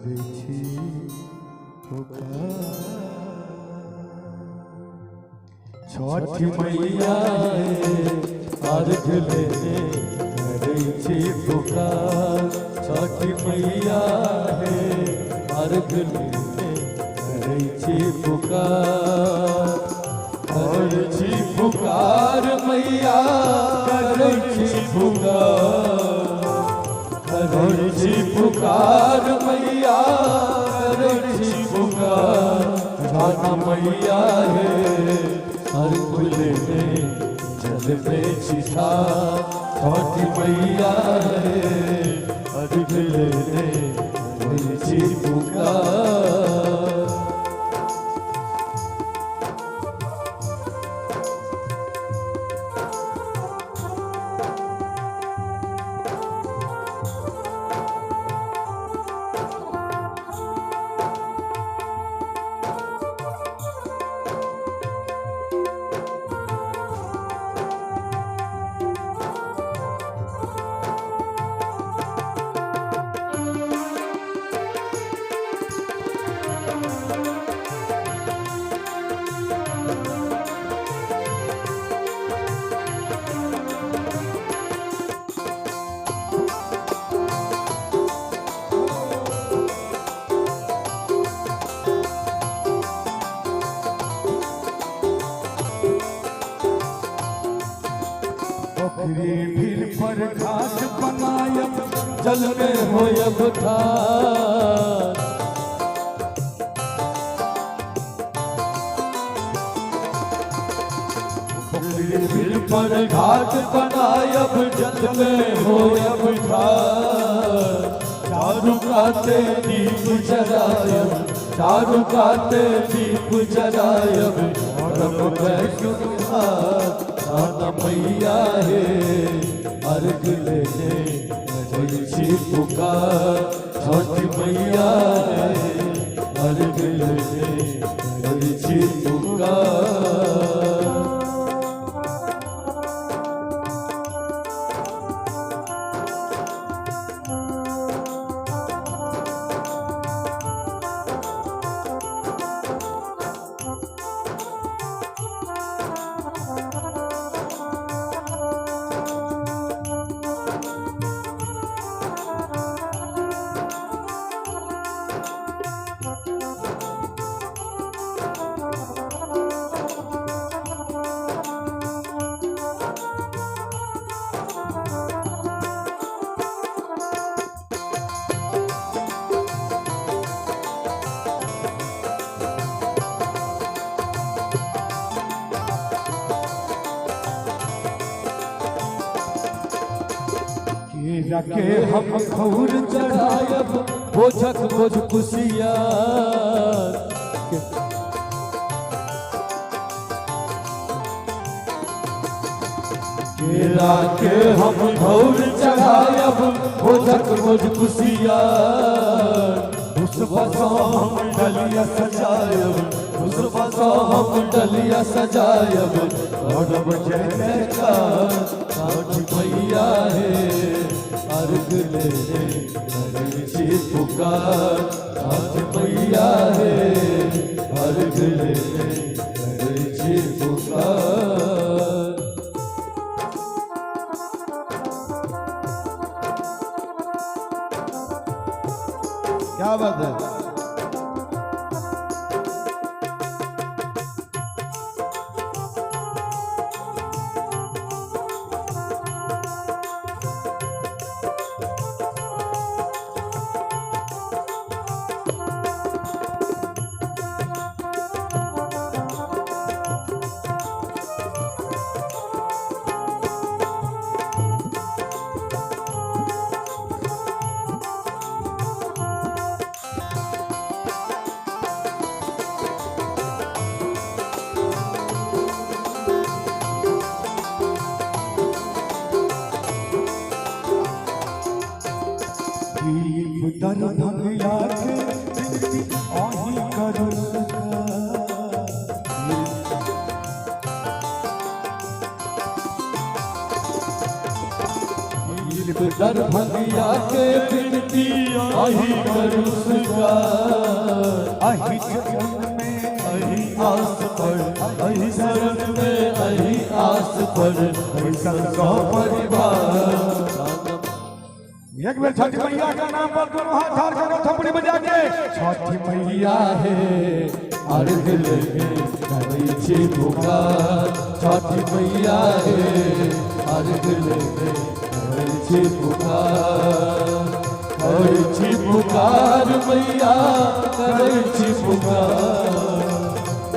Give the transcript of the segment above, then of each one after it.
छठी मैया अर्घ लेने करे छी पुकार। छठी मैया अर्घ लेने करे छी पुकार। करे छी पुकार मैया करे छी पुकार। करे छी पुकार मैया करे छी पुकार। जाना मैया अर्घ लेने जल में छिठा। छठी मैया अर्घ लेने करे छी पुकार। भीड़ पर घाट बनायब जल में होयब ठार। भीड़ पर घाट बनायब जल में होयब ठार। चारू काते दीप जलायब चारू काते दीप जलायब। जाना मैया अर्घ लेने करे छी पुकार। छठी मैया अर्घ लेने करे छी पुकार। के हम खौर चढ़ायब बोझक बोझ कुशियार। केला के हम खौर चढ़ायब बोझक बोझ कुशियार। उस बसों हम डलिया सजायब उस बसों हम डलिया सजायब। और बजे का छठी मैया अर्घ लेने करे छी पुकार। छठी मैया अर्घ लेने करे छी पुकार। क्या बात है। दर भंगिया के आही करुण दरभंगिया के बिनती आही करू सुगार, आही चरण में अही आस पर, अही शरण में अही आस पर, अही संगा परिवार। एक बार छठी मैया का नाम पर दोनों हाथ ठाड़ करो थपड़ी बजा के। छठी मैया है अर्घ लेके करी छी पुकार, छठी मैया है अर्घ लेके करी छी पुकार, करी छी पुकार मैया करी छी पुकार,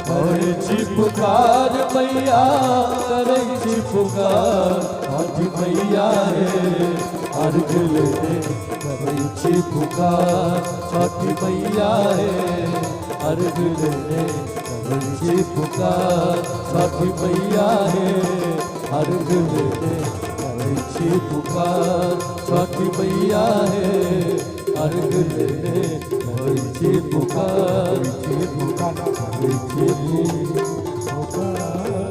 करी छी पुकार मैया करी छी पुकार, छठी मैया है अर्घ लेके करी छी पुकार, छठी मैया है अर्घ लेके करी छी पुकार, छठी मैया है अर्घ लेके करी छी पुकार, छठी मैया है अर्घ लेके करी छी पुकार, करी छी पुकार।